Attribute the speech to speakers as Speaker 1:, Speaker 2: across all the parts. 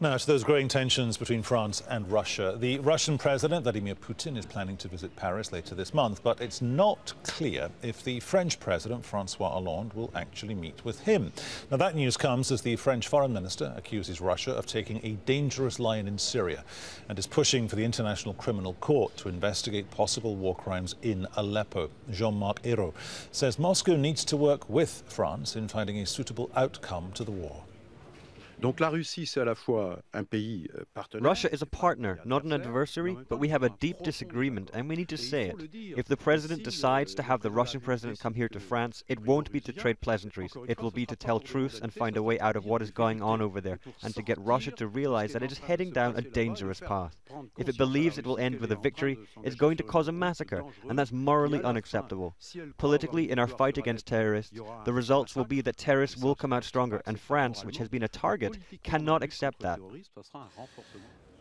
Speaker 1: Now, to those growing tensions between France and Russia. The Russian President, Vladimir Putin, is planning to visit Paris later this month, but it's not clear if the French President, Francois Hollande, will actually meet with him. Now, that news comes as the French Foreign Minister accuses Russia of taking a dangerous line in Syria and is pushing for the International Criminal Court to investigate possible war crimes in Aleppo. Jean-Marc Ayrault says Moscow needs to work with France in finding a suitable outcome to the war.
Speaker 2: Russia is a partner, not an adversary, but we have a deep disagreement and we need to say it. If the president decides to have the Russian president come here to France, it won't be to trade pleasantries. It will be to tell truths and find a way out of what is going on over there and to get Russia to realize that it is heading down a dangerous path. If it believes it will end with a victory, it's going to cause a massacre, and that's morally unacceptable. Politically, in our fight against terrorists, the results will be that terrorists will come out stronger, and France, which has been a target, cannot accept that.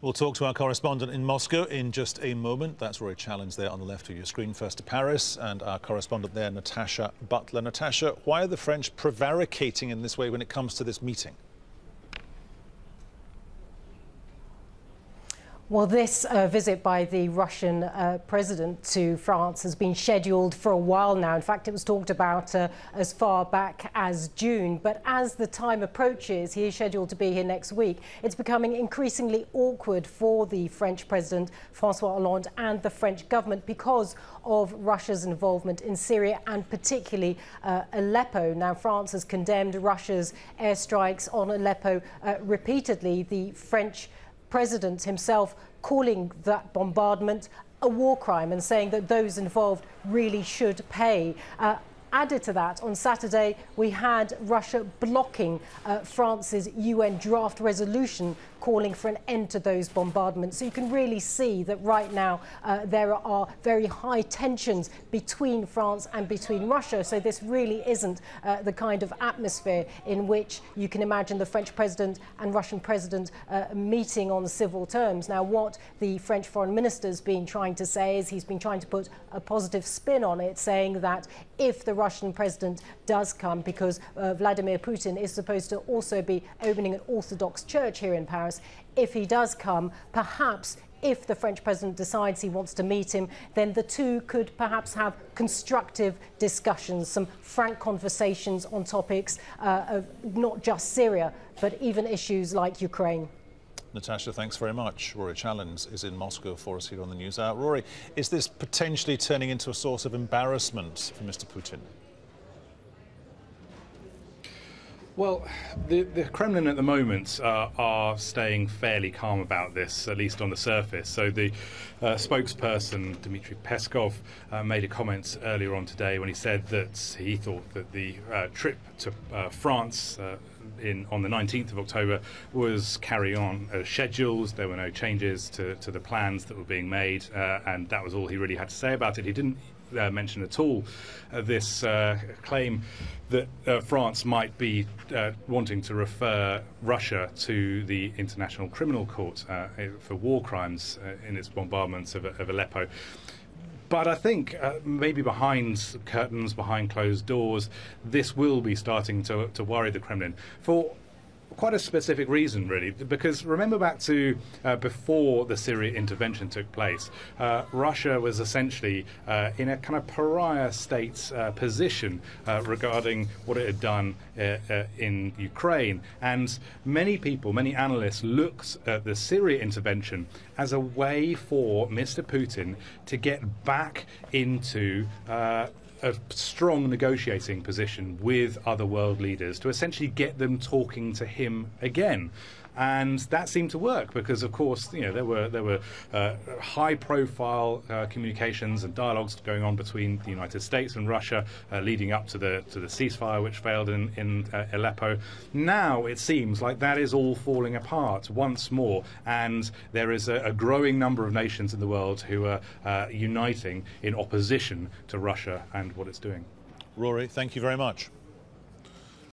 Speaker 1: We'll talk to our correspondent in Moscow in just a moment. That's Roy Challands there on the left of your screen. First to Paris, and our correspondent there, Natacha Butler. Natacha, why are the French prevaricating in this way when it comes to this meeting?
Speaker 3: Well, this visit by the Russian president to France has been scheduled for a while now. In fact, it was talked about as far back as June. But as the time approaches, he is scheduled to be here next week. It's becoming increasingly awkward for the French president, Francois Hollande, and the French government because of Russia's involvement in Syria and particularly Aleppo. Now, France has condemned Russia's airstrikes on Aleppo repeatedly. The French president himself calling that bombardment a war crime and saying that those involved really should pay. Added to that, on Saturday, we had Russia blocking France's UN draft resolution calling for an end to those bombardments. So you can really see that right now there are very high tensions between France and between Russia. So this really isn't the kind of atmosphere in which you can imagine the French president and Russian president meeting on civil terms. Now, what the French foreign minister's been trying to say is he's been trying to put a positive spin on it, saying that if the Russian president does come, because Vladimir Putin is supposed to also be opening an Orthodox church here in Paris, if he does come, perhaps if the French president decides he wants to meet him, then the two could perhaps have constructive discussions, some frank conversations on topics of not just Syria, but even issues like Ukraine.
Speaker 1: Natacha, thanks very much. Rory Challands is in Moscow for us here on the News Hour. Rory, is this potentially turning into a source of embarrassment for Mr. Putin?
Speaker 4: Well, the Kremlin at the moment are staying fairly calm about this, at least on the surface. So the spokesperson, Dmitry Peskov, made a comment earlier on today when he said that he thought that the trip to France on the 19th of October was carrying on as scheduled. There were no changes to the plans that were being made, and that was all he really had to say about it. He didn't mention at all this claim that France might be wanting to refer Russia to the International Criminal Court for war crimes in its bombardments of Aleppo. But I think maybe behind curtains, behind closed doors, this will be starting to worry the Kremlin for quite a specific reason, really, because remember back to before the Syria intervention took place, Russia was essentially in a kind of pariah state position regarding what it had done in Ukraine. And many people, many analysts looked at the Syria intervention as a way for Mr. Putin to get back into a strong negotiating position with other world leaders to essentially get them talking to him again. And that seemed to work because, of course, you know, there were high-profile communications and dialogues going on between the United States and Russia leading up to the ceasefire, which failed in Aleppo. Now it seems like that is all falling apart once more, and there is a growing number of nations in the world who are uniting in opposition to Russia and what it's doing.
Speaker 1: Rory, thank you very much.